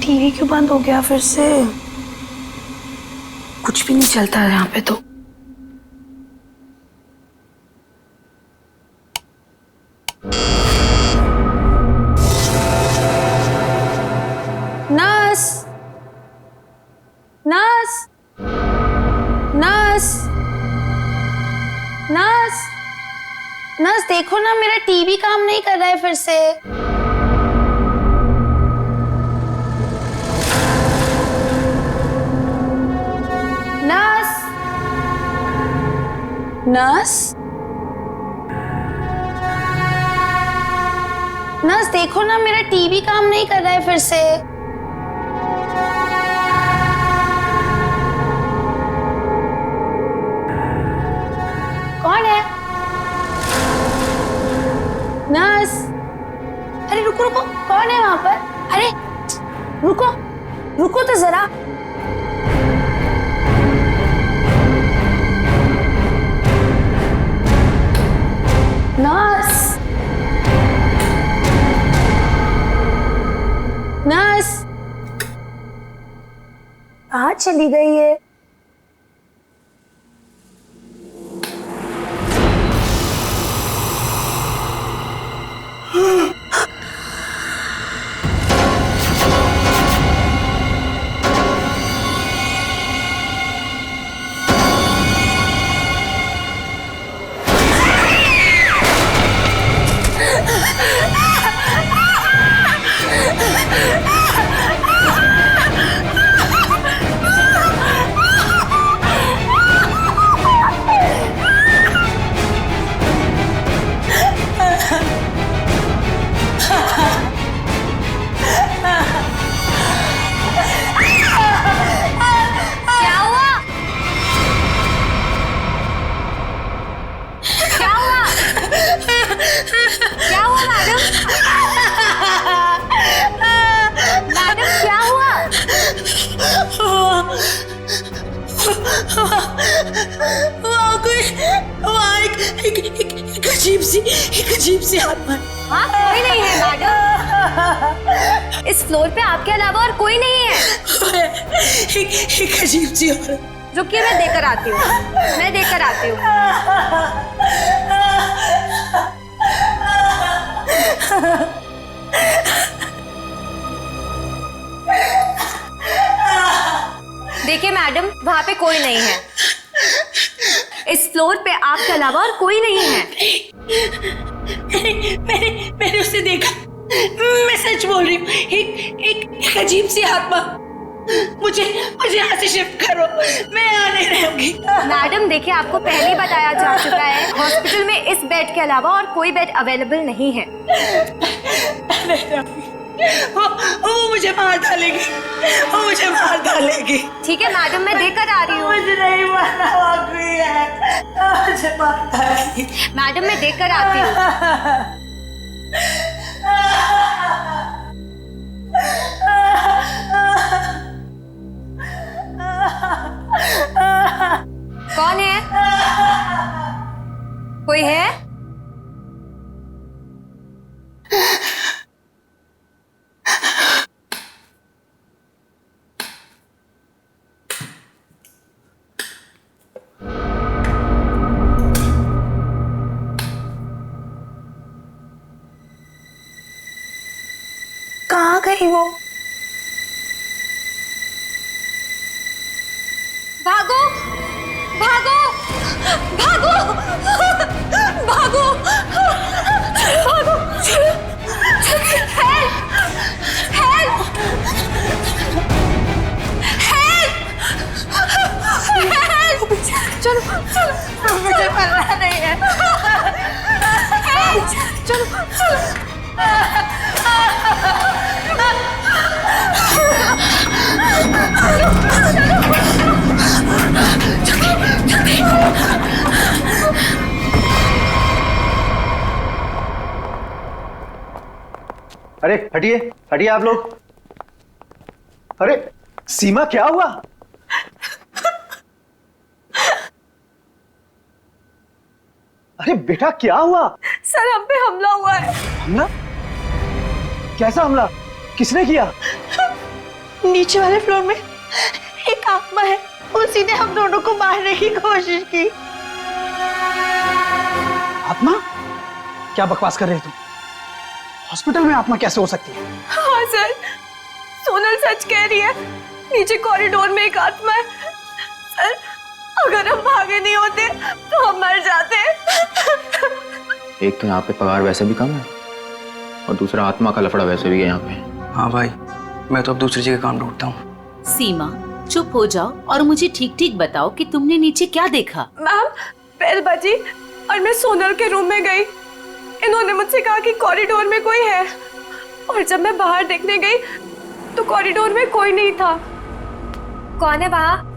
TV क्यों बंद हो गया फिर से? कुछ भी नहीं चलता है यहाँ पे तो। Nurse, nurse, nurse, nurse, nurse देखो ना, मेरा टीवी काम नहीं कर रहा है फिर से। नर्स, नर्स, नर्स देखो ना, मेरा टीवी काम नहीं कर रहा है फिर से। कौन है? नर्स, अरे रुको रुको, कौन है वहां पर? अरे रुको, रुको तो जरा। नर्स, नर्स कहाँ चली गई है? एक अजीब सी आत्मा। हाँ, कोई नहीं है मैडम। इस फ्लोर पे आपके अलावा और कोई नहीं है। एक अजीब सी औरत। रुकिए, मैं देकर आती हूँ, मैं देकर आती हूँ। देखिए मैडम, वहाँ पे कोई नहीं है। इस फ्लोर पे आपके अलावा और कोई नहीं है। मैंने उसे देखा, मैं सच बोल रही हूँ। एक अजीब सी आत्मा। मुझे यहाँ से शिफ्ट करो, मैं यहाँ नहीं रहूंगी। मैडम देखिए, आपको पहले ही बताया जा चुका है, हॉस्पिटल में इस बेड के अलावा और कोई बेड अवेलेबल नहीं है। वो मुझे मार डालेगी, वो मुझे मार डालेगी। ठीक है मैडम, मैं देकर आ रही हूँ। मुझे नहीं मारना, वाकई है, मुझे मार डालेगी। मैडम मैं देकर आती हूँ। कौन है? कोई है? कहाँ गई वो? भागो, भागो, भागो, भागो, भागो, हेल्प, हेल्प, हेल्प, चलो, मुझे मरना नहीं है। चलो, चलो। अरे हटिए, हटिए आप लोग। अरे सीमा, क्या हुआ? अरे बेटा, क्या हुआ? सर, हम पे हमला हुआ है। हमला? कैसा हमला? किसने किया? नीचे वाले फ्लोर में एक आत्मा है, उसी ने हम दोनों को मारने की कोशिश की। आत्मा? क्या बकवास कर रहे तुम? हॉस्पिटल में आत्मा कैसे हो सकती है? हाँ सर, सोनल सच कह रही है। नीचे कॉरिडोर में एक आत्मा है। सर, अगर हम भागे नहीं होते तो हम मर जाते। एक तो यहाँ पे पगार वैसे भी कम है और दूसरा आत्मा का लफड़ा वैसे भी है यहाँ पे। हाँ भाई, मैं तो अब दूसरी जगह काम ढूंढता हूँ। सीमा, चुप हो जाओ और मुझे ठीक ठीक बताओ कि तुमने नीचे क्या देखा। मैम, बेल बजी और मैं सोनल के रूम में गई। इन्होंने मुझसे कहा कि कॉरिडोर में कोई है, और जब मैं बाहर देखने गई तो कॉरिडोर में कोई नहीं था। कौन है वहाँ?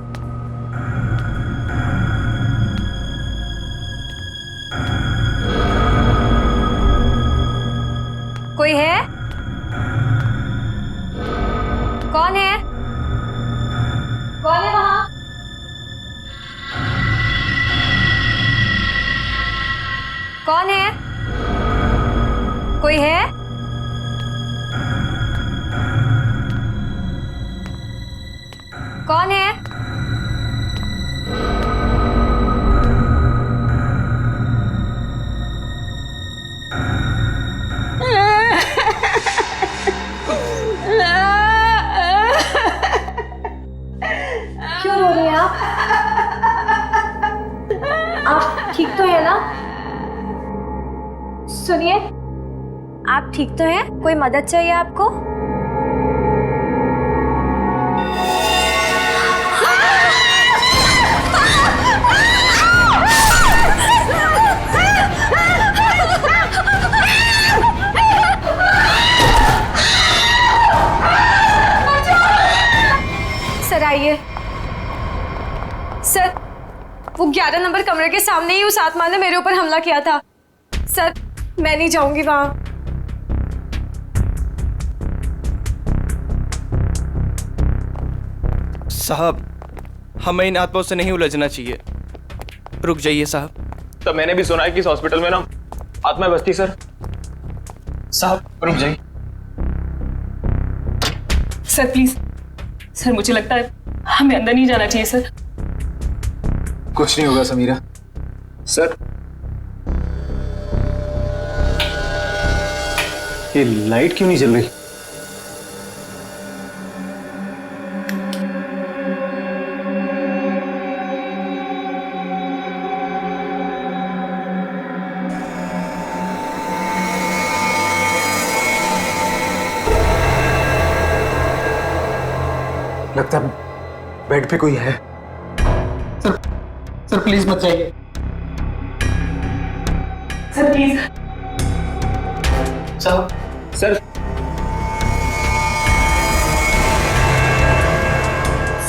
कोई है? कौन है? कौन है वहाँ? कौन है? कोई है? कौन है? क्यों रो रही हैं आप? आप ठीक तो है ना? सुनिए, आप ठीक तो हैं? कोई मदद चाहिए आपको? सर आइए। सर, वो 11 नंबर कमरे के सामने ही उस आत्मा ने मेरे ऊपर हमला किया था। सर, मैं नहीं जाऊंगी वहां। साहब, हमें इन आत्माओं से नहीं उलझना चाहिए। रुक जाइए साहब। तो मैंने भी सुना है कि इस हॉस्पिटल में ना आत्मा बसती। सर साहब रुक जाइए। सर प्लीज, सर मुझे लगता है हमें अंदर नहीं जाना चाहिए सर। कुछ नहीं होगा समीरा। सर, ये लाइट क्यों नहीं जल रही? लगता है बेड पे कोई है। सर प्लीज मत जाइए। Sir please. साहब, सर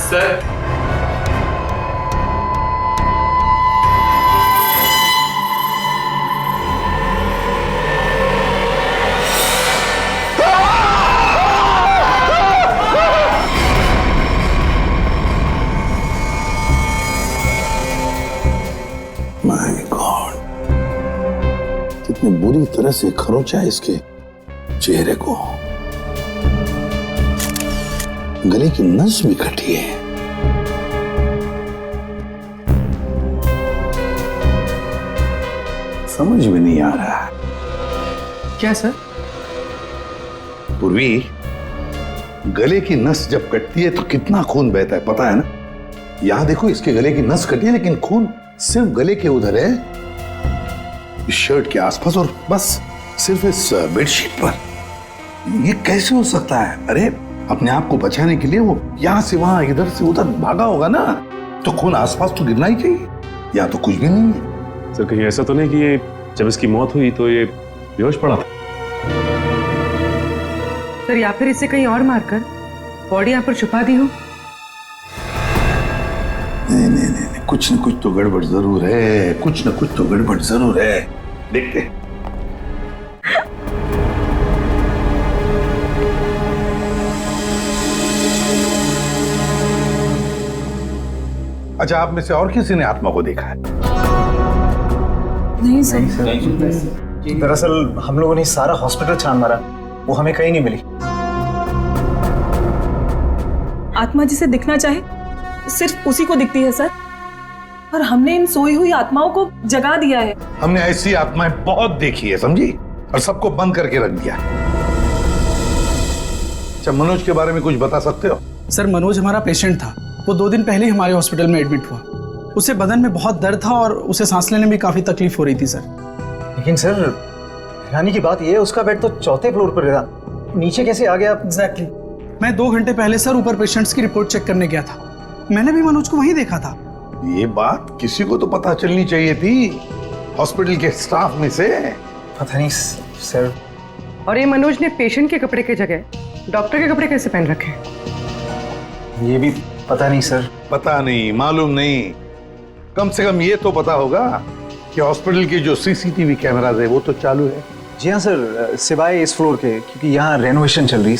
सर माय गॉड, कितनी बुरी तरह से खरोंचा इसके चेहरे को। गले की नस भी कटी है। समझ में नहीं आ रहा। क्या सर? पूर्वी, गले की नस जब कटती है तो कितना खून बहता है पता है ना? यहां देखो, इसके गले की नस कटी है लेकिन खून सिर्फ गले के उधर है, इस शर्ट के आसपास, और बस सिर्फ इस बेडशीट पर। ये कैसे हो सकता है? अरे अपने आप को बचाने के लिए वो यहां से वहां इधर से उधर भागा होगा ना, तो खून आसपास तो गिरना ही चाहिए, या तो कुछ भी नहीं है। सर कहीं ऐसा तो नहीं कि ये जब इसकी मौत हुई तो ये बेहोश पड़ा था? सर, या फिर इसे कहीं और मारकर बॉडी यहाँ पर छुपा दी हो। नहीं नहीं नहीं, कुछ न कुछ तो गड़बड़ जरूर है, कुछ न कुछ तो गड़बड़ जरूर है। देखते हैं। अच्छा, आप में से और किसी ने आत्मा को देखा है? नहीं सर। दरअसल हम लोगों ने सारा हॉस्पिटल छान मारा, वो हमें कहीं नहीं मिली। आत्मा जिसे दिखना चाहे सिर्फ उसी को दिखती है सर, और हमने इन सोई हुई आत्माओं को जगा दिया है। हमने ऐसी आत्माएं बहुत देखी है, समझी, और सबको बंद करके रख दिया। अच्छा, मनोज के बारे में कुछ बता सकते हो? सर, मनोज हमारा पेशेंट था। वो 2 दिन पहले हमारे हॉस्पिटल में एडमिट हुआ। उसे बदन में बहुत दर्द था और उसे सांस लेने में काफी तकलीफ हो रही थी सर। लेकिन सर, हैरानी की बात यह है उसका बेड तो 4थे फ्लोर पर था, नीचे कैसे आ गया? एग्जैक्टली। मैं 2 घंटे पहले सर ऊपर पेशेंट्स की रिपोर्ट चेक करने गया था। मैंने भी मनोज को वहीं देखा था। ये बात किसी को तो पता चलनी चाहिए थी, हॉस्पिटल के स्टाफ में से। पता नहीं सर। और ये मनोज ने पेशेंट के कपड़े की जगह डॉक्टर के कपड़े कैसे पहन रखे? ये भी पता नहीं सर। पता नहीं, मालूम नहीं, कम से कम ये तो पता होगा कि हॉस्पिटल के जो सीसीटीवी कैमराज है वो तो चालू है। जी हाँ सर, सिवाय इस फ्लोर के, क्योंकि यहाँ रेनोवेशन चल रही है।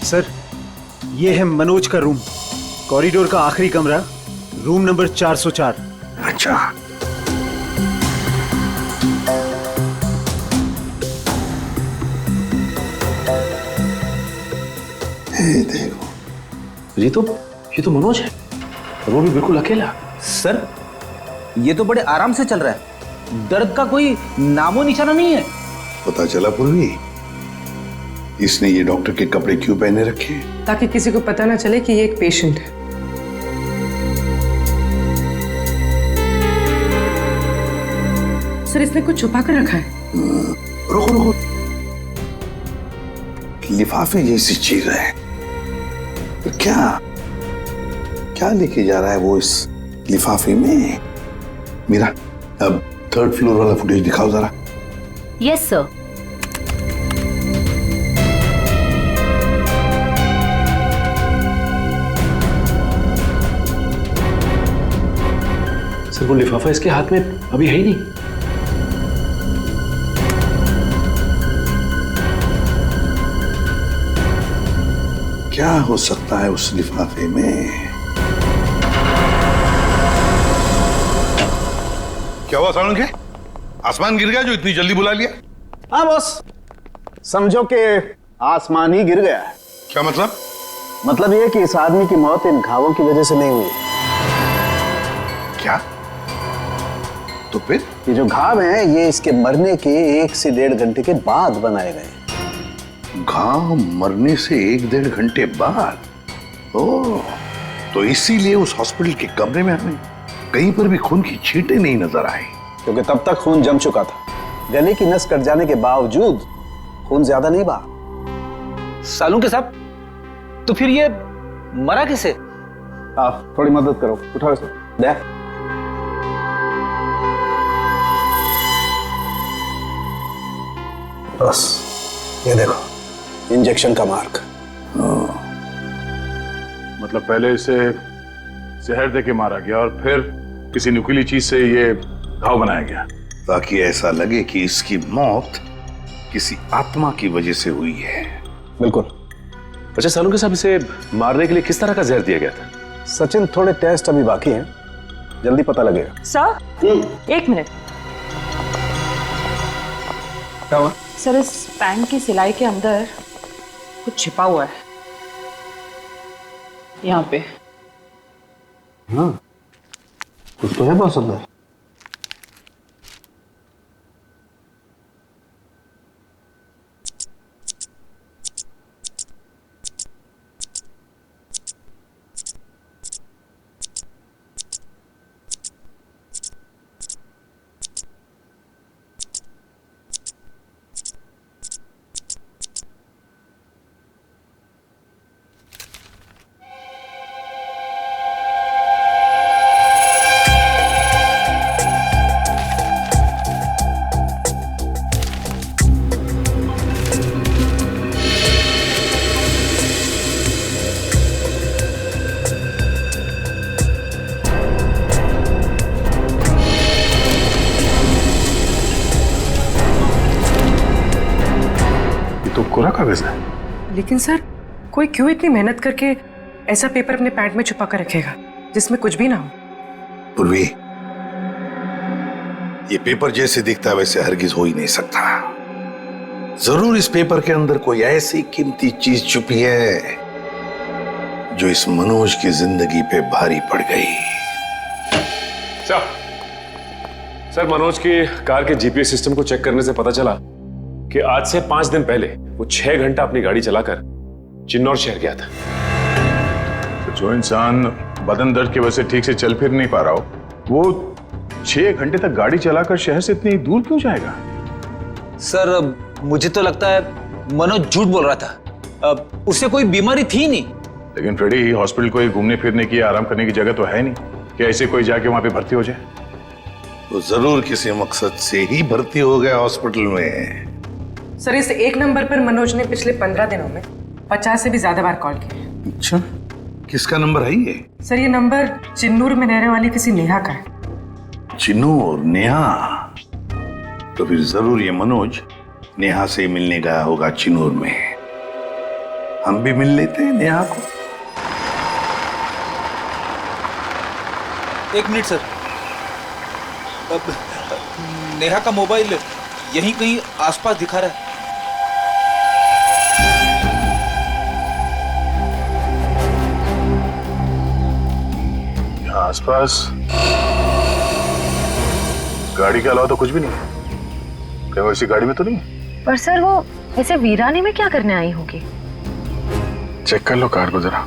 सर, ये है मनोज का रूम, कॉरिडोर का आखिरी कमरा, रूम नंबर 404। अच्छा, देखो, ये तो मनोज है, और वो भी बिल्कुल अकेला। सर, ये तो बड़े आराम से चल रहा है, दर्द का कोई नामो निशाना नहीं है। पता चला पूर्वी, इसने ये डॉक्टर के कपड़े क्यों पहने रखे? ताकि किसी को पता ना चले कि ये एक पेशेंट है। सर, इसने कुछ छुपा कर रखा है। रुको, लिफाफे जैसी चीज है, तो क्या लेके जा रहा है वो इस लिफाफे में? मीरा, अब 3rd फ्लोर वाला फुटेज दिखाओ जरा। Yes sir. सर, वो लिफाफा इसके हाथ में अभी है ही नहीं। क्या हो सकता है उस लिफाफे में? क्या हुआ सालुंखे? आसमान गिर गया जो इतनी जल्दी बुला लिया? हाँ बॉस, समझो कि आसमान ही गिर गया है। क्या मतलब? मतलब ये कि इस आदमी की मौत इन घावों की वजह से नहीं हुई। क्या? तो फिर? ये जो घाव हैं, ये इसके मरने के 1 से 1.5 घंटे के बाद बनाए गए। घाव मरने से 1-1.5 घंटे बाद? ओह, तो इसीलिए उस हॉस्पिटल के कमरे में हमें कहीं पर भी खून की छींटें नहीं नजर आई। क्योंकि तब तक खून जम चुका था। गले की नस कट जाने के बावजूद खून ज्यादा नहीं बहा। सालुंखे साहब, तो फिर ये मरा कैसे? आप थोड़ी मदद करो, उठाओ इसे। दे। बस ये देखो, इंजेक्शन का मार्क। मतलब पहले इसे जहर देके मारा गया और फिर किसी नुकीली चीज से ये घाव बनाया गया, ताकि ऐसा लगे कि इसकी मौत किसी आत्मा की वजह से हुई है। बिल्कुल। अच्छा सालुंखे साहब, इसे मारने के लिए किस तरह का जहर दिया गया था? सचिन, थोड़े टेस्ट अभी बाकी हैं, जल्दी पता लगेगा। Sir, 1 minute. क्या हुआ? सर, इस पैंट की सिलाई के अंदर कुछ छिपा हुआ है, यहाँ पे। हाँ, कुछ तो है बॉस अंदर। कोरा कागज है। लेकिन सर, कोई क्यों इतनी मेहनत करके ऐसा पेपर अपने पैंट में छुपा कर रखेगा जिसमें कुछ भी ना हो? पूर्वी, ये पेपर जैसे दिखता है वैसे हरगिज हो ही नहीं सकता। जरूर इस पेपर के अंदर कोई ऐसी कीमती चीज छुपी है जो इस मनोज की जिंदगी पे भारी पड़ गई। सर, मनोज की कार के जीपीएस सिस्टम को चेक करने से पता चला कि आज से 5 दिन पहले वो 6 घंटा अपनी गाड़ी चलाकर चिन्नौर शहर गया था। तो जो इंसान बदन दर्द की वजह से ठीक से चल फिर नहीं पा रहा हो, वो 6 घंटे तक गाड़ी चलाकर शहर से इतनी दूर क्यों जाएगा? सर, मुझे तो लगता है मनोज झूठ बोल रहा था। उसे कोई बीमारी थी नहीं। लेकिन फ्रेडी, हॉस्पिटल कोई घूमने फिरने की, आराम करने की जगह तो है नहीं कि ऐसे कोई जाके वहां पे भर्ती हो जाए। तो जरूर किसी मकसद से ही भर्ती हो गया हॉस्पिटल में। सर, इस एक नंबर पर मनोज ने पिछले 15 दिनों में 50 से भी ज्यादा बार कॉल किया। अच्छा, किसका नंबर है ये? सर, ये नंबर चिन्नूर में रहने वाली किसी नेहा का है। चिन्नूर? नेहा? तो फिर जरूर ये मनोज नेहा से मिलने गया होगा चिन्नूर में। हम भी मिल लेते हैं नेहा को। 1 मिनट सर। अब नेहा का मोबाइल यहीं कहीं आसपास दिखा रहा है। यहाँ आसपास गाड़ी के अलावा तो कुछ भी नहीं है। कहीं वैसी गाड़ी में तो नहीं है। पर सर, वो ऐसे वीरानी में क्या करने आई होगी? चेक कर लो कार को जरा।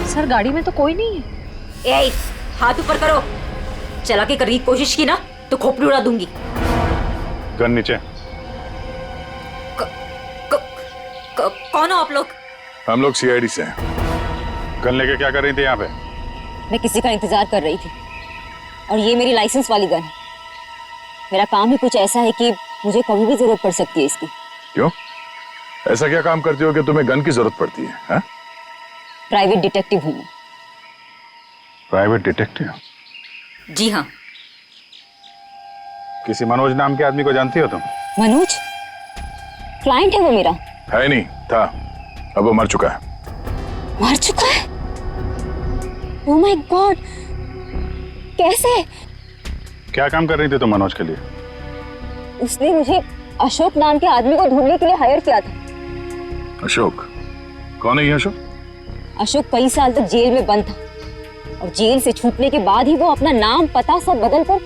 सर, गाड़ी में तो कोई नहीं है। ए, हाथ ऊपर करो। चला के करने की कोशिश की ना तो खोपड़ी उड़ा दूंगी। गन नीचे। कौन हो आप लोग? हम लोग सीआईडी से हैं। गन लेके क्या कर रही थी यहाँ पे? मैं किसी का इंतजार कर रही थी और ये मेरी लाइसेंस वाली गन है। मेरा काम ही कुछ ऐसा है कि मुझे कभी भी जरूरत पड़ सकती है इसकी। क्यों? ऐसा क्या काम करती हो कि तुम्हें गन की जरूरत पड़ती है? हा? प्राइवेट डिटेक्टिव हूँ मैं। Private detective? जी हाँ। किसी मनोज नाम के आदमी को जानती हो तुम? मनोज? क्लाइंट है वो मेरा। है नहीं, था। अब वो मर चुका है। मर चुका है? ओह माय गॉड, कैसे? क्या काम कर रही थी तुम मनोज के लिए? उसने मुझे अशोक नाम के आदमी को ढूंढने के लिए हायर किया था। अशोक? कौन है ये अशोक? अशोक कई साल तक जेल में बंद था और जेल से छूटने के बाद ही वो अपना नाम पता सब बदल कर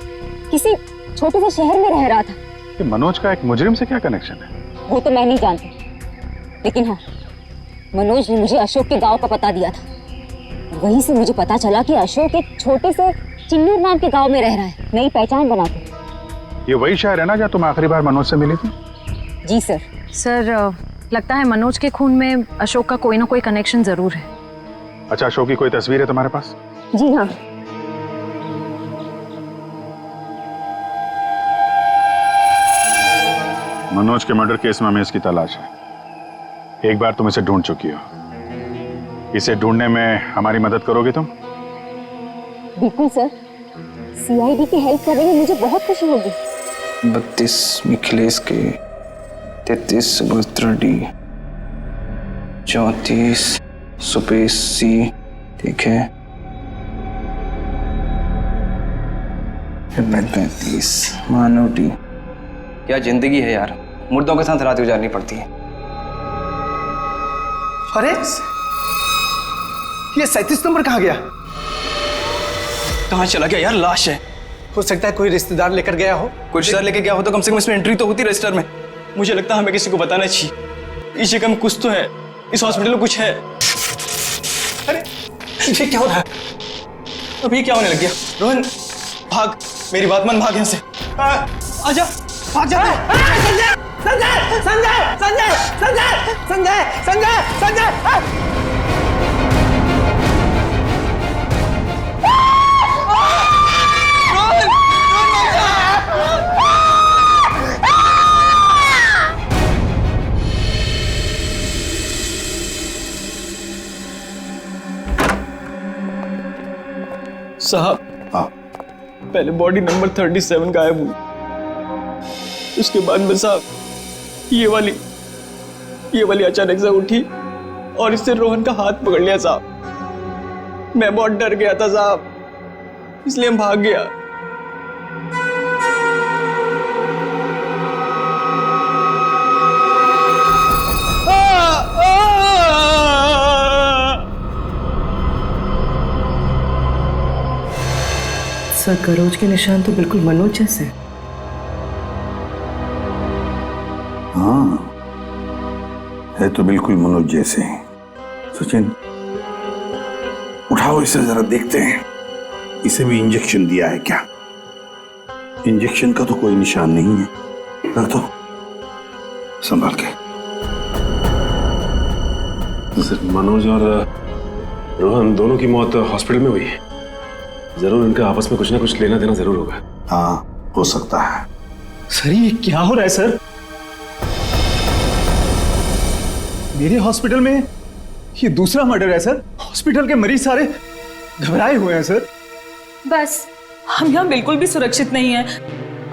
किसी छोटे से शहर में रह रहा था। ये मनोज का एक मुजरिम से क्या कनेक्शन है? वो तो मैं नहीं जानती, लेकिन हाँ, मनोज ने मुझे अशोक के गांव का पता दिया था। वहीं से मुझे पता चला कि अशोक एक छोटे से चिन्नूर नाम के गांव में रह रहा है, नई पहचान बना के। ये वही शहर है ना जहाँ तुम आखिरी बार मनोज से मिली थी? जी सर। सर, लगता है मनोज के खून में अशोक का कोई ना कोई कनेक्शन जरूर है। अच्छा, अशोक की कोई तस्वीर है तुम्हारे पास? जी हाँ। मनोज के मर्डर केस में हमें इसकी तलाश है। एक बार तुम इसे ढूंढ चुकी हो, इसे ढूंढने में हमारी मदद करोगे तुम? बिल्कुल सर, सीआईडी की हेल्प करने में मुझे बहुत खुशी होगी। 32 मिखिलेश के, 33 सुभद्रा डी, 34 सुपेश सी, ठीक है, 35 मानव डी। क्या जिंदगी है यार, मुर्दों के साथ रात गुजारनी पड़ती है। अरे ये 37 नंबर कहाँ गया? कहाँ चला गया यार? लाश है। हो सकता है कोई रिश्तेदार लेकर गया हो। कोई रिश्तेदार लेके गया हो तो कम से कम इसमें एंट्री तो होती रजिस्टर में। मुझे लगता है हमें किसी को बताना चाहिए। इस जगह में कुछ तो है, इस हॉस्पिटल में कुछ है। अरे ये क्या हो रहा है? अब ये क्या होने लग गया? रोहन भाग, मेरी बात मान, भाग यहाँ से। आजा, भाग जा। संजय संजय संजय संजय संजय संजय संजय संजय। साहब, पहले बॉडी नंबर 37 गायब हुई, उसके बाद में साहब ये वाली ये वाली अचानक से उठी और इससे रोहन का हाथ पकड़ लिया साहब। मैं बहुत डर गया था साहब, इसलिए हम भाग गया। सर करोज के निशान तो बिल्कुल मनोज जैसे। हाँ, है तो बिल्कुल मनोज जैसे। सचिन, उठाओ इसे जरा देखते हैं, इसे भी इंजेक्शन दिया है क्या? इंजेक्शन का तो कोई निशान नहीं है। रख दो, संभाल के। सर, मनोज और रोहन दोनों की मौत हॉस्पिटल में हुई है। जरूर इनका आपस में कुछ ना कुछ लेना देना जरूर होगा। हाँ, हो सकता है। सर ये क्या हो रहा है सर? मेरे हॉस्पिटल में ये दूसरा मर्डर है सर। हॉस्पिटल के मरीज सारे घबराए हुए हैं सर। बस हम यहाँ बिल्कुल भी सुरक्षित नहीं है।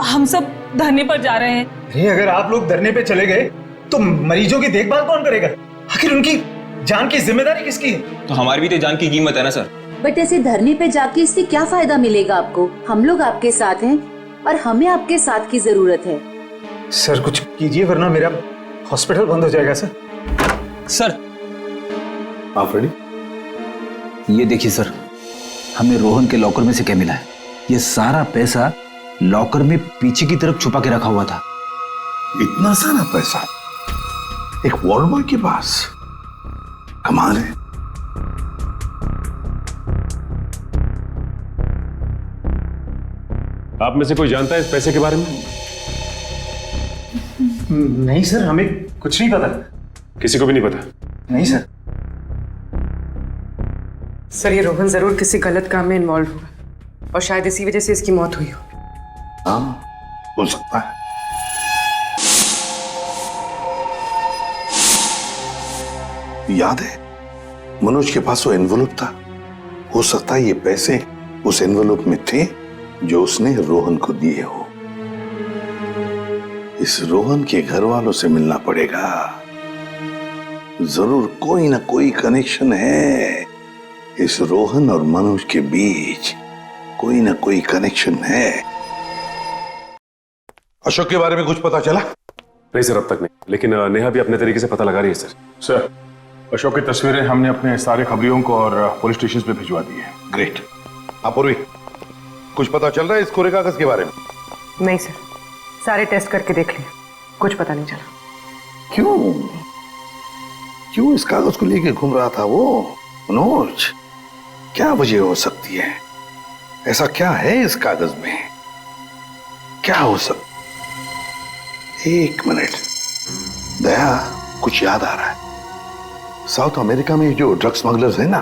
हम सब धरने पर जा रहे हैं। अरे अगर आप लोग धरने पे चले गए तो मरीजों की देखभाल कौन करेगा? आखिर उनकी जान की जिम्मेदारी किसकी है? तो हमारी भी तो जान की कीमत है ना सर। बट ऐसे धरने पे जाके इससे क्या फायदा मिलेगा आपको? हम लोग आपके साथ हैं और हमें आपके साथ की जरूरत है। सर कुछ कीजिए वरना मेरा हॉस्पिटल बंद हो जाएगा सर। सर आप रेडी? ये देखिए सर, हमें रोहन के लॉकर में से क्या मिला है। ये सारा पैसा लॉकर में पीछे की तरफ छुपा के रखा हुआ था। इतना सारा पैसा एक वॉर्ड बॉय के पास? कमाल है। आप में से कोई जानता है इस पैसे के बारे में? नहीं सर, हमें कुछ नहीं पता। किसी को भी नहीं पता? नहीं सर। सर ये रोहन जरूर किसी गलत काम में इन्वॉल्व हुआ और शायद इसी वजह से इसकी मौत हुई हो। हाँ, हो सकता है। याद है मनोज के पास वो एनवेलप था। हो सकता है ये पैसे उस एनवेलप में थे जो उसने रोहन को दिए हो। इस रोहन के घर वालों से मिलना पड़ेगा। जरूर कोई ना कोई कनेक्शन है इस रोहन और मनोज के बीच। कोई ना कोई कनेक्शन है। अशोक के बारे में कुछ पता चला? नहीं सर, अब तक नहीं, लेकिन नेहा भी अपने तरीके से पता लगा रही है सर। सर, अशोक की तस्वीरें हमने अपने सारे खबरियों को और पुलिस स्टेशन पे भिजवा दी है। ग्रेट। अपूर्वी, कुछ पता चल रहा है इस कोरे कागज के बारे में? नहीं सर, सारे टेस्ट करके देख लिए, कुछ पता नहीं चला। क्यों क्यों इस कागज को लेके घूम रहा था वो मनोज? क्या वजह हो सकती है? ऐसा क्या है इस कागज में? क्या हो सकता? एक मिनट, दया, कुछ याद आ रहा है। साउथ अमेरिका में जो ड्रग स्मगलर्स है ना,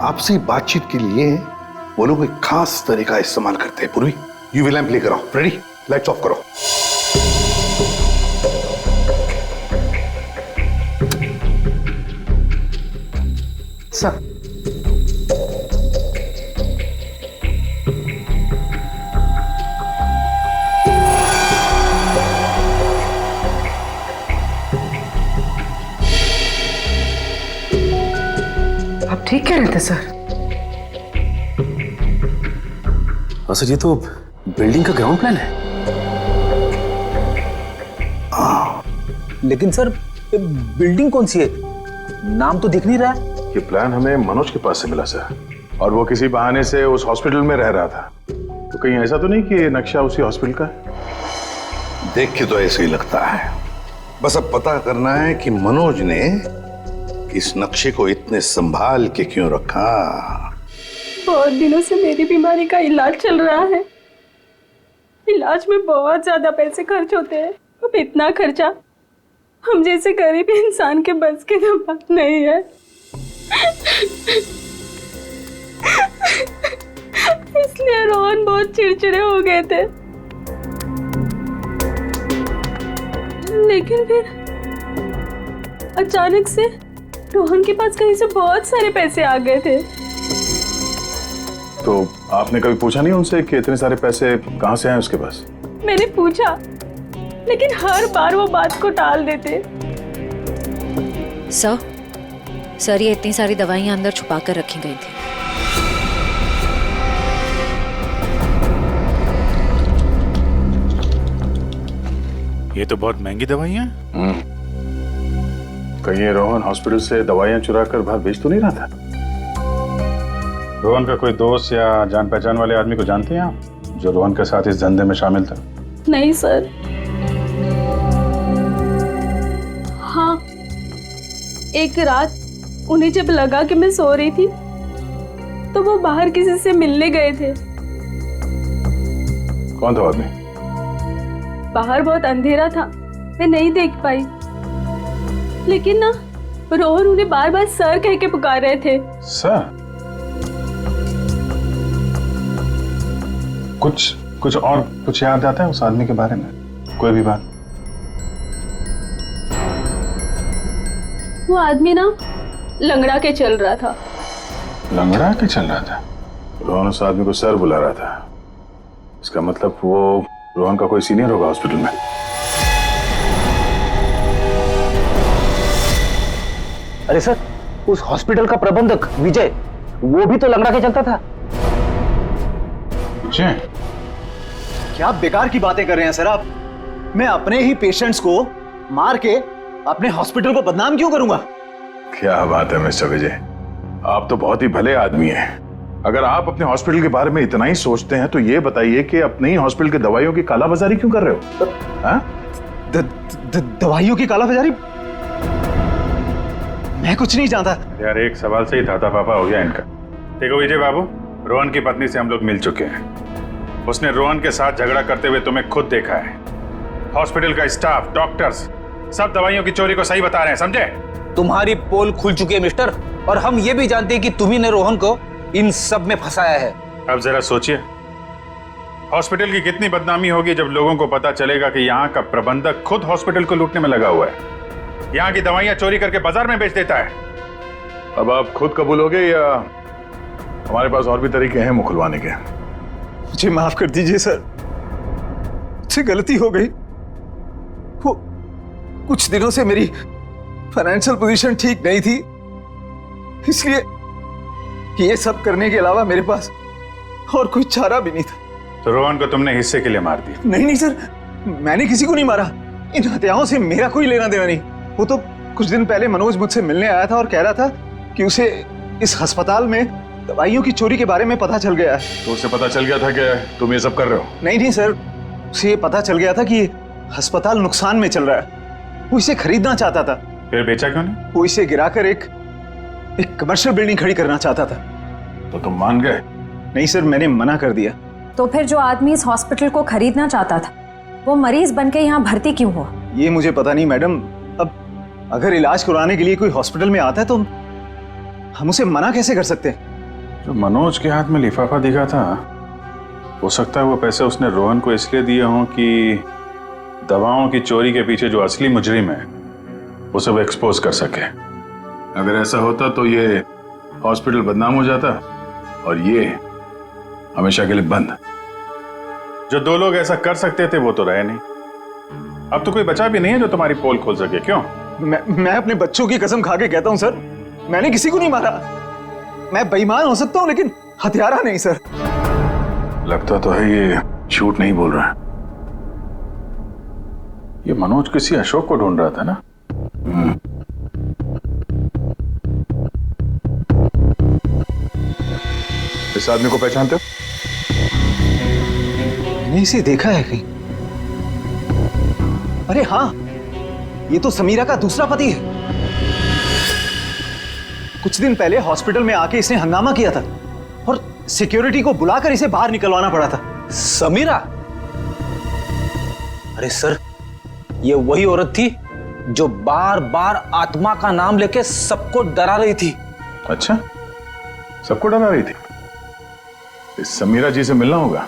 आपसी बातचीत के लिए वो लोग एक खास तरीका इस्तेमाल करते हैं। पूर्वी, यूवी लैंप लेकर आओ। रेडी? लाइट्स ऑफ करो। सर आप ठीक कह रहे थे सर? हाँ सर, ये तो बिल्डिंग का ग्राउंड प्लान है। लेकिन सर बिल्डिंग कौन सी है? नाम तो दिख नहीं रहा है। ये प्लान हमें मनोज के पास से मिला सर, और वो किसी बहाने से उस हॉस्पिटल में रह रहा था। तो कहीं ऐसा तो नहीं कि ये नक्शा उसी हॉस्पिटल का है? देख के तो ऐसे ही लगता है। बस अब पता करना है कि मनोज ने इस नक्शे को इतने संभाल के क्यों रखा। बहुत दिनों से मेरी बीमारी का इलाज चल रहा है। इलाज में बहुत ज्यादा पैसे खर्च होते हैं। अब इतना खर्चा हम जैसे गरीब इंसान के बस की तो बात नहीं है। इसलिए रोहन बहुत चिड़चिड़े हो गए थे। लेकिन फिर अचानक से रोहन के पास कहीं से बहुत सारे पैसे आ गए थे। तो आपने कभी पूछा नहीं उनसे कि इतने सारे पैसे कहां से आए उसके पास? मैंने पूछा, लेकिन हर बार वो बात को टाल देते। सर ये इतनी सारी दवाइयां अंदर छुपा कर रखी गई थी। ये तो बहुत महंगी दवाइयां हैं। कहीं ये रोहन हॉस्पिटल से दवाइयां चुरा कर बाहर बेच तो नहीं रहा था? रोहन का कोई दोस्त या जान पहचान वाले आदमी को जानते हैं आप, जो रोहन के साथ इस धंधे में शामिल था? नहीं सर। हाँ, एक रात उन्हें जब लगा कि मैं सो रही थी तो वो बाहर किसी से मिलने गए थे। कौन था आदमी? बाहर बहुत अंधेरा था, मैं नहीं देख पाई, लेकिन ना रोहन उन्हें बार बार सर कह के पुकार रहे थे। सर? कुछ और कुछ याद आता है उस आदमी के बारे में? कोई भी बात? वो आदमी ना लंगड़ा के चल रहा था। लंगड़ा के चल रहा था? रोहन उस आदमी को सर बुला रहा था। इसका मतलब वो रोहन का कोई सीनियर होगा हॉस्पिटल में। अरे सर, उस हॉस्पिटल का प्रबंधक विजय, वो भी तो लंगड़ा के चलता था। विजय? क्या बेकार की बातें कर रहे हैं सर आप? मैं अपने ही पेशेंट्स को मार के अपने हॉस्पिटल को बदनाम क्यों करूंगा? क्या बात है मिस्टर विजय, आप तो बहुत ही भले आदमी हैं। अगर आप अपने हॉस्पिटल के बारे में इतना ही सोचते हैं तो ये बताइए कि अपने ही हॉस्पिटल के दवाइयों की कालाबाजारी क्यों कर रहे हो? दवाइयों की कालाबाजारी? मैं कुछ नहीं जानता यार। एक सवाल से ही धाता पापा हो गया इनका। देखो विजय बाबू, रोहन की पत्नी से हम लोग मिल चुके हैं। उसने रोहन के साथ झगड़ा करते हुए तुम्हें खुद देखा है। हॉस्पिटल का स्टाफ, डॉक्टर्स सब दवाइयों की चोरी को सही बता रहे हैं, समझे? तुम्हारी पोल खुल चुकी है मिस्टर, और हम ये भी जानते हैं कि तुम्ही ने रोहन को इन सब में फंसाया है। अब जरा सोचिए, हॉस्पिटल की कितनी बदनामी होगी जब लोगों को पता चलेगा कि यहाँ का प्रबंधक खुद हॉस्पिटल को लूटने में लगा हुआ है, यहाँ की दवाइयां चोरी करके बाजार में बेच देता है। अब आप खुद कबूलोगे या हमारे पास और भी तरीके हैं मुंह खुलवाने के? मुझे माफ कर दीजिए सर, मुझसे गलती हो गई। वो कुछ दिनों से मेरी फाइनेंशियल पोजीशन ठीक नहीं थी, इसलिए ये सब करने के अलावा मेरे पास और कोई चारा भी नहीं था। तो रोहन को तुमने हिस्से के लिए मार दिया? नहीं सर, मैंने किसी को नहीं मारा। इन हत्याओं से मेरा कोई लेना देना नहीं। वो तो कुछ दिन पहले मनोज मुझसे मिलने आया था और कह रहा था कि उसे इस अस्पताल में दवाइयों की चोरी के बारे में पता चल गया है। तो उसे पता चल गया था कि तुम ये सब कर रहे हो? नहीं सर, उसे ये पता चल गया था कि अस्पताल नुकसान में चल रहा है। वो इसे खरीदना चाहता था। फिर बेचा क्यों नहीं? वो इसे गिराकर एक कमर्शियल बिल्डिंग खड़ी करना चाहता था। तो तुम मान गए? नहीं सर, मैंने मना कर दिया। तो फिर जो आदमी इस हॉस्पिटल को खरीदना चाहता था वो मरीज बनके यहाँ भर्ती क्यों हुआ? ये मुझे पता नहीं मैडम। अब अगर इलाज कराने के लिए कोई हॉस्पिटल में आता है तो हम उसे मना कैसे कर सकते हैं? जो मनोज के हाथ में लिफाफा दिखा था, हो सकता है वो पैसे उसने रोहन को इसलिए दिए हों कि दवाओं की चोरी के पीछे जो असली मुजरिम है उसे वो एक्सपोज कर सके। अगर ऐसा होता तो ये हॉस्पिटल बदनाम हो जाता और ये हमेशा के लिए बंद। जो दो लोग ऐसा कर सकते थे वो तो रहे नहीं। अब तो कोई बचा भी नहीं है जो तुम्हारी पोल खोल सके। क्यों? मैं अपने बच्चों की कसम खा के कहता हूं सर, मैंने किसी को नहीं मारा। मैं बेईमान हो सकता हूं लेकिन हत्यारा नहीं सर। लगता तो है ये झूठ नहीं बोल रहा है। ये मनोज किसी अशोक को ढूंढ रहा था ना? इस आदमी को पहचानते हो? मैंने इसे देखा है कहीं। अरे हाँ, ये तो समीरा का दूसरा पति है। कुछ दिन पहले हॉस्पिटल में आके इसने हंगामा किया था और सिक्योरिटी को बुलाकर इसे बाहर निकलवाना पड़ा था। समीरा? अरे सर, ये वही औरत थी जो बार बार आत्मा का नाम लेके सबको डरा रही थी। अच्छा, सबको डरा रही थी? इस समीरा जी से मिलना होगा।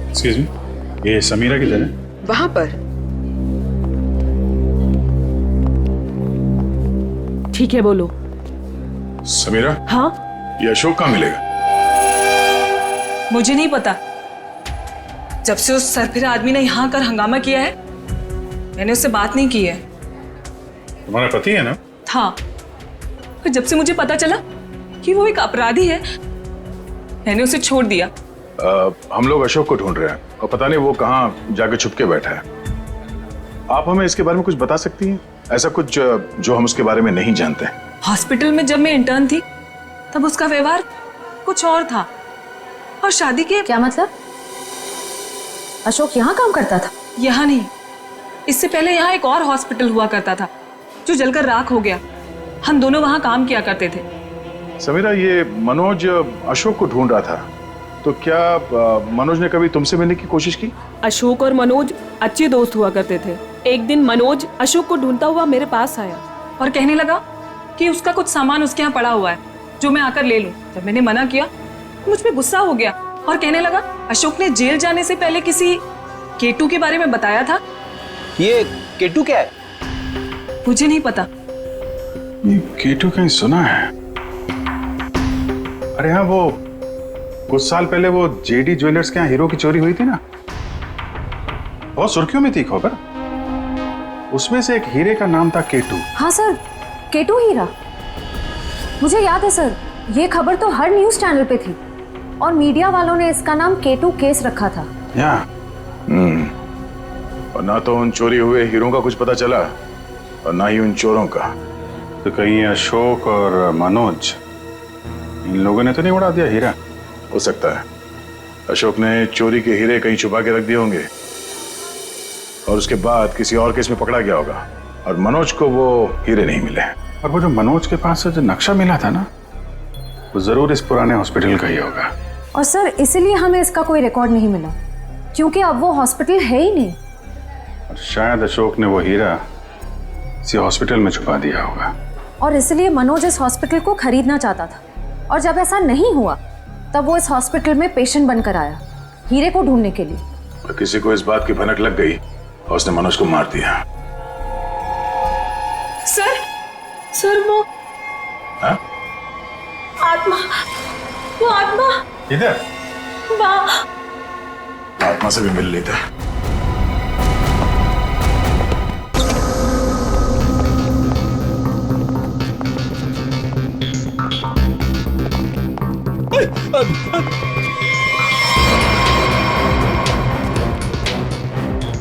एक्सक्यूज मी, ये समीरा की जगह? वहां पर। ठीक है, बोलो। समीरा? हाँ? ये अशोक कहाँ मिलेगा? मुझे नहीं पता। जब से उस सरफिरा आदमी ने यहाँ आकर हंगामा किया है मैंने उससे बात नहीं की है। तुम्हारा पति है ना? था, पर जब से मुझे पता चला कि वो एक अपराधी है, मैंने उसे छोड़ दिया। हम लोग अशोक को ढूंढ रहे हैं और पता नहीं वो कहाँ जाके छुप के बैठा है। आप हमें इसके बारे में कुछ बता सकती हैं? ऐसा कुछ जो हम उसके बारे में नहीं जानते हैं। हॉस्पिटल में जब मैं इंटर्न थी तब उसका व्यवहार कुछ और था, और शादी के। क्या मतलब? अशोक यहाँ काम करता था? यहाँ नहीं, इससे पहले यहाँ एक और हॉस्पिटल हुआ करता था जो जलकर राख हो गया। हम दोनों वहाँ काम किया करते थे। समीरा, ये मनोज अशोक को ढूंढ रहा था, तो क्या मनोज ने कभी तुमसे मिलने की कोशिश की? अशोक और मनोज अच्छे दोस्त हुआ करते थे। एक दिन मनोज अशोक को ढूंढता हुआ मेरे पास आया और कहने लगा कि उसका कुछ सामान उसके यहाँ पड़ा हुआ है जो मैं आकर ले लूं। जब मैंने मना किया तो मुझ पे गुस्सा हो गया और कहने लगा अशोक ने जेल जाने से पहले किसी केटू के बारे में बताया था। ये केटू क्या है? मुझे नहीं पता। ये केटू कहीं सुना है। अरे हाँ, वो कुछ साल पहले वो जेडी ज्वेलर्स के यहाँ हीरो की चोरी हुई थी ना, बहुत सुर्खियों में थी खबर। उसमें से एक हीरे का नाम था केटू। हाँ सर, केटू हीरा, मुझे याद है सर। ये खबर तो हर न्यूज चैनल पे थी और मीडिया वालों ने इसका नाम केटू केस रखा था। या और ना तो उन चोरी हुए हीरों का कुछ पता चला और ना ही उन चोरों का। तो कहीं अशोक और मनोज, इन लोगों ने तो नहीं उड़ा दिया हीरा? हो सकता है अशोक ने चोरी के हीरे कहीं छुपा के रख दिए होंगे और उसके बाद किसी और केस में पकड़ा गया होगा और मनोज को वो हीरे नहीं मिले। और वो जो मनोज के पास से जो नक्शा मिला था ना, वो जरूर इस पुराने हॉस्पिटल का ही होगा। और सर, इसीलिए हमें इसका कोई रिकॉर्ड नहीं मिला, क्योंकि अब वो हॉस्पिटल है ही नहीं। और शायद अशोक ने वो हीरा इसी हॉस्पिटल में छुपा दिया होगा। और इसलिए मनोज इस हॉस्पिटल को खरीदना चाहता था, और जब ऐसा नहीं हुआ तब वो इस हॉस्पिटल में पेशेंट बनकर आया हीरे को ढूंढने के लिए। और किसी को इस बात की भनक लग गई और उसने मनोज को मार दिया। सर वो हाँ? आत्मा, वो आत्मा इधर वहाँ। आत्मा से भी मिल लेता।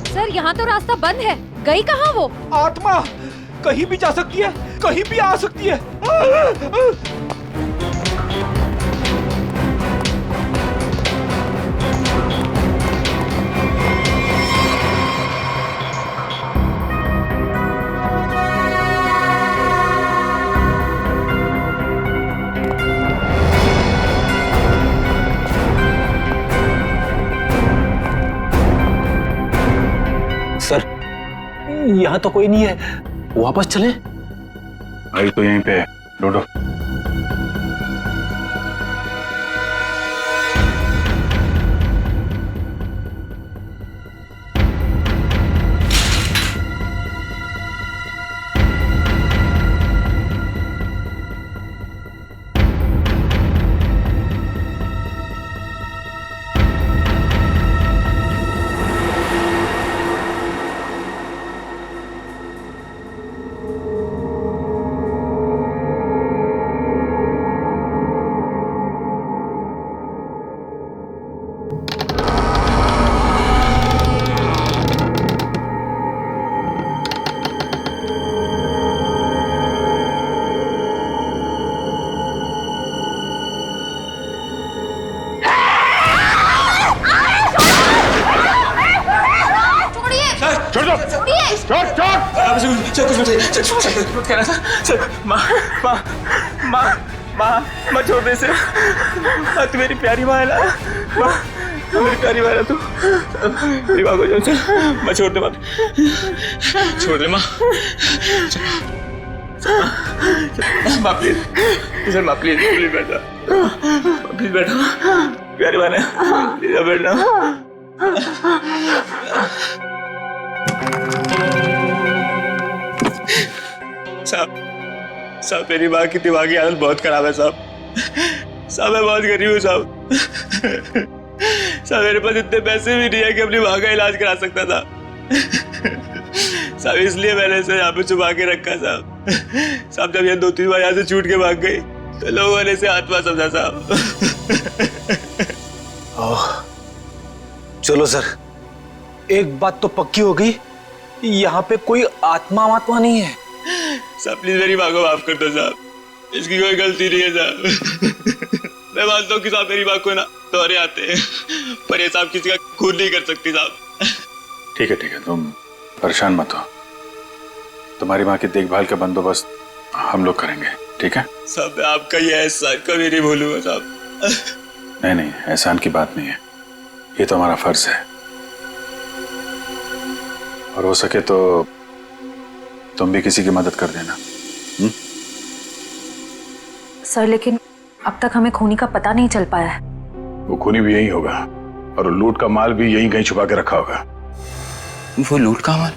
सर, यहाँ तो रास्ता बंद है। गई कहाँ वो? आत्मा कहीं भी जा सकती है, कहीं भी आ सकती है। सर, यहाँ तो कोई नहीं है, वापस चले? आई तो यहीं पे ढूंढो। माँ छोड़ दे इसे। तू मेरी प्यारी माँ है ना, माँ मेरी प्यारी माँ है तू। मेरी माँ को चल, माँ छोड़ दे, माँ छोड़ दे, माँ माँ प्लीज, माँ प्लीज प्लीज बैठा, प्लीज बैठा, प्यारी माँ है, प्लीज बैठना। साहब मेरी माँ की दिमागी हालत बहुत खराब है साहब। मैं बहुत गरीब हूँ साहब। मेरे पास इतने पैसे भी नहीं है कि अपनी माँ का इलाज करा सकता था। साहब इसलिए मैंने इसे यहाँ पे छुपा के रखा साहब। साहब जब ये 2-3 बार यहाँ से छूट के भाग गई तो लोगों ने इसे आत्मा समझा साहब। चलो सर, एक बात तो पक्की हो गई, यहाँ पे कोई आत्मा नहीं है। साहब प्लीज मेरी माँ को माफ कर दो साहब, इसकी कोई गलती नहीं है साहब। मैं मानता हूँ कि साहब मेरी माँ को ना दौरे आते हैं, पर ये साहब किसी का खून नहीं कर सकती साहब। ठीक है, तुम परेशान मत हो। तुम्हारी माँ की देखभाल का बंदोबस्त हम लोग करेंगे, ठीक है? साहब मैं आपका ये एहसान कभी नहीं भूलूंगा साहब। नहीं, एहसान की बात नहीं है, ये तो हमारा फर्ज है। और हो सके तो तुम भी किसी की मदद कर देना। सर लेकिन अब तक हमें खूनी का पता नहीं चल पाया है। वो खूनी भी यही होगा और लूट का माल भी यहीं कहीं छुपा के रखा होगा। वो लूट का माल?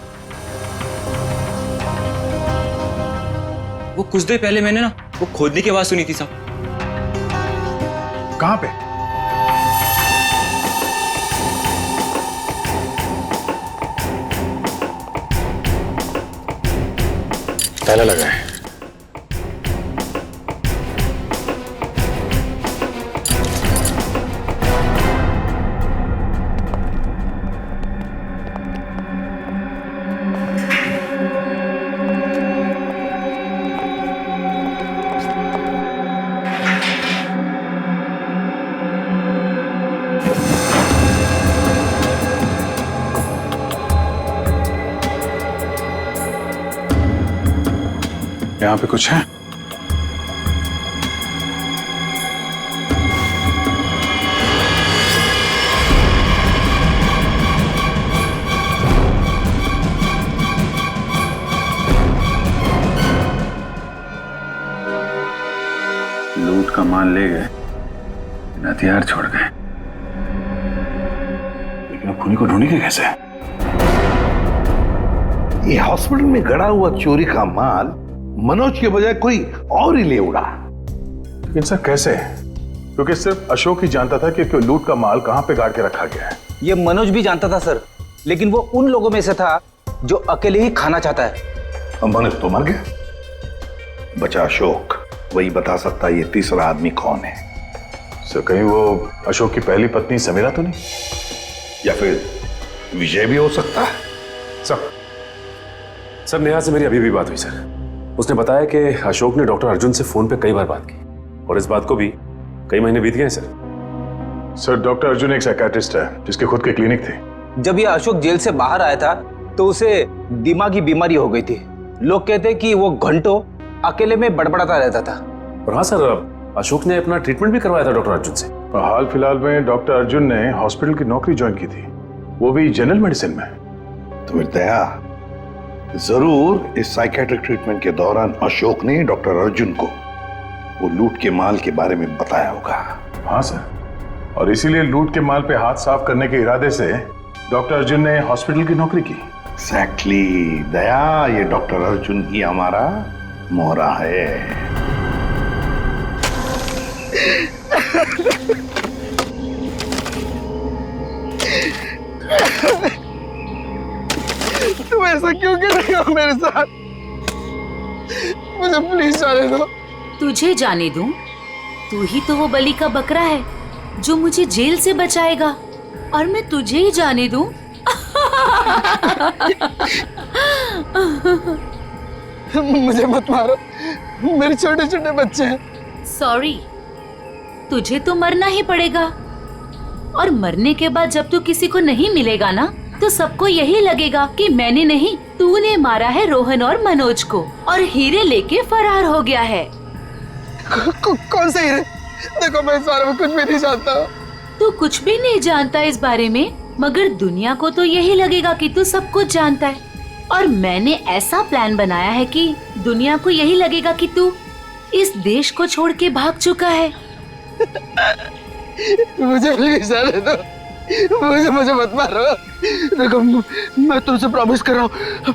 वो कुछ देर पहले मैंने ना वो खोदने की आवाज सुनी थी साहब। कहां पे? ताला लगा है। यहाँ पे कुछ है? लूट का माल ले गए, हथियार छोड़ गए, लेकिन अब खूनी को ढूंढेंगे कैसे? ये हॉस्पिटल में गड़ा हुआ चोरी का माल मनोज के बजाय कोई और ही ले उड़ा। लेकिन सर कैसे? क्योंकि सिर्फ अशोक ही जानता था कि लूट का माल कहां पे गाड़ के रखा गया है। ये मनोज भी जानता था सर, लेकिन वो उन लोगों में से था जो अकेले ही खाना चाहता है। मनोज तो मर गया, बचा अशोक, वही बता सकता है ये तीसरा आदमी कौन है। सर कहीं वो अशोक की पहली पत्नी समीरा तो नहीं? या फिर विजय भी हो सकता है। सर नेहा से मेरी अभी भी बात हुई सर। उसने बताया कि अशोक ने डॉक्टर अर्जुन से फोन पे कई बार बात की और इस बात को भी कई महीने बीत गए सर। डॉक्टर अर्जुन एक साइकियाट्रिस्ट है जिसके खुद के क्लिनिक थे। जब ये अशोक जेल से बाहर आया था तो उसे दिमागी बीमारी हो गई थी। लोग कहते कि वो घंटों अकेले में बड़बड़ाता रहता था। और हाँ सर, अशोक ने अपना ट्रीटमेंट भी करवाया था डॉक्टर अर्जुन से। हाल फिलहाल में डॉक्टर अर्जुन ने हॉस्पिटल की नौकरी ज्वाइन की थी, वो भी जनरल मेडिसिन में। तो फिर दया जरूर इस साइकेट्रिक ट्रीटमेंट के दौरान अशोक ने डॉक्टर अर्जुन को वो लूट के माल के बारे में बताया होगा। हाँ सर, और इसीलिए लूट के माल पे हाथ साफ करने के इरादे से डॉक्टर अर्जुन ने हॉस्पिटल की नौकरी की। एग्जैक्टली दया, ये डॉक्टर अर्जुन ही हमारा मोहरा है। तुम ऐसा क्यों कर रहे हो मेरे साथ? मुझे प्लीज जाने दो। तुझे जाने दूं? तू ही तो वो बलि का बकरा है जो मुझे जेल से बचाएगा, और मैं तुझे ही जाने दूं? मुझे मत मारो, मेरे छोटे छोटे बच्चे हैं। सॉरी, तुझे तो मरना ही पड़ेगा, और मरने के बाद जब तू किसी को नहीं मिलेगा ना, तो सबको यही लगेगा कि मैंने नहीं, तूने मारा है रोहन और मनोज को, और हीरे लेके फरार हो गया है। कौन से हीरे? देखो मैं इस बारे में कुछ भी नहीं जानता। तू कुछ भी नहीं जानता इस बारे में, मगर दुनिया को तो यही लगेगा कि तू सब कुछ जानता है, और मैंने ऐसा प्लान बनाया है कि दुनिया को यही लगेगा कि तू इस देश को छोड़ के भाग चुका है। मुझे प्लीज जाने दो, मुझे मत मारो। देखो मैं तुमसे प्रॉमिस कर रहा हूँ,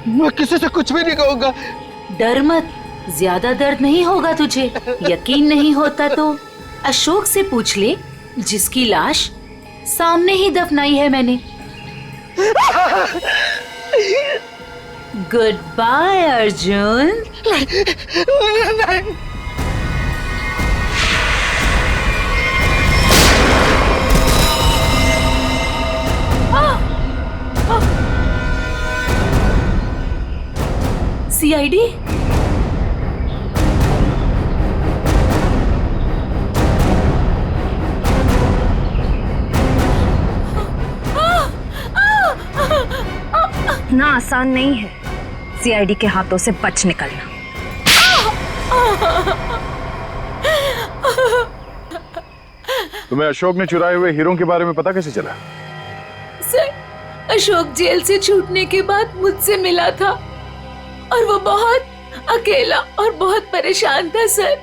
मैं किसी से कुछ भी नहीं कहूँगा। डर मत, ज्यादा दर्द नहीं होगा तुझे। यकीन नहीं होता तो अशोक से पूछ ले, जिसकी लाश सामने ही दफनाई है मैंने। Good bye Arjun. सीआईडी? इतना आसान नहीं है सीआईडी के हाथों से बच निकलना। तुम्हें अशोक ने चुराए हुए हीरों के बारे में पता कैसे चला? सर, अशोक जेल से छूटने के बाद मुझसे मिला था और वो बहुत अकेला और बहुत परेशान था सर।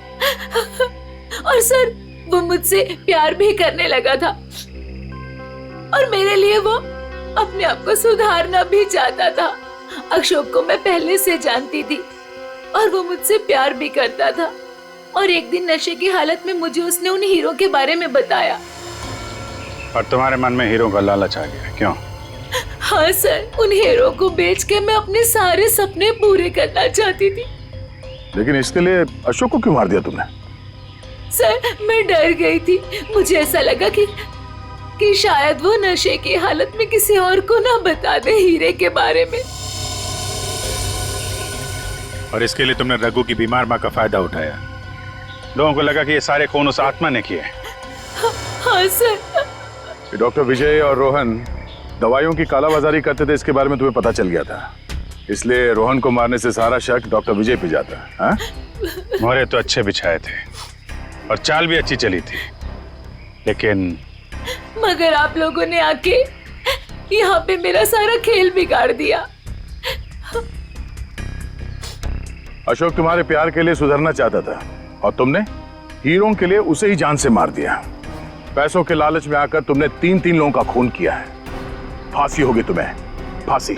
और सर, वो मुझसे प्यार भी करने लगा था और मेरे लिए वो अपने आप को सुधारना भी चाहता था। अशोक को मैं पहले से जानती थी और वो मुझसे प्यार भी करता था। और एक दिन नशे की हालत में मुझे उसने उन हीरो के बारे में बताया। और तुम्हारे मन में हीरो का लालच आ गया, क्यों? हाँ सर, उन हीरो को बेच के मैं अपने सारे सपने पूरे करना चाहती थी। लेकिन इसके लिए अशोक को क्यों मार दिया तुमने? सर, मैं डर गई थी। मुझे ऐसा लगा कि शायद वो नशे की हालत में किसी और को ना बता दे हीरे के बारे में। और इसके लिए तुमने रघु की बीमार माँ का फायदा उठाया। लोगों को लगा कि ये सारे खून उस आत्मा ने किए। हाँ सर। डॉक्टर विजय और रोहन दवाइयों की कालाबाजारी करते थे, इसके बारे में तुम्हें पता चल गया था। इसलिए रोहन को मारने से सारा शक डॉक्टर विजय पे जाता। हाँ? मोहरे तो अच्छे बिछाए थे और चाल भी अच्छी चली थी, लेकिन मगर आप लोगों ने आके यहाँ पे मेरा सारा खेल बिगाड़ दिया। अशोक तुम्हारे प्यार के लिए सुधरना चाहता था और तुमने हीरों के लिए उसे ही जान से मार दिया। पैसों के लालच में आकर तुमने 3 लोगों का खून किया है। फांसी होगी तुम्हें, फांसी।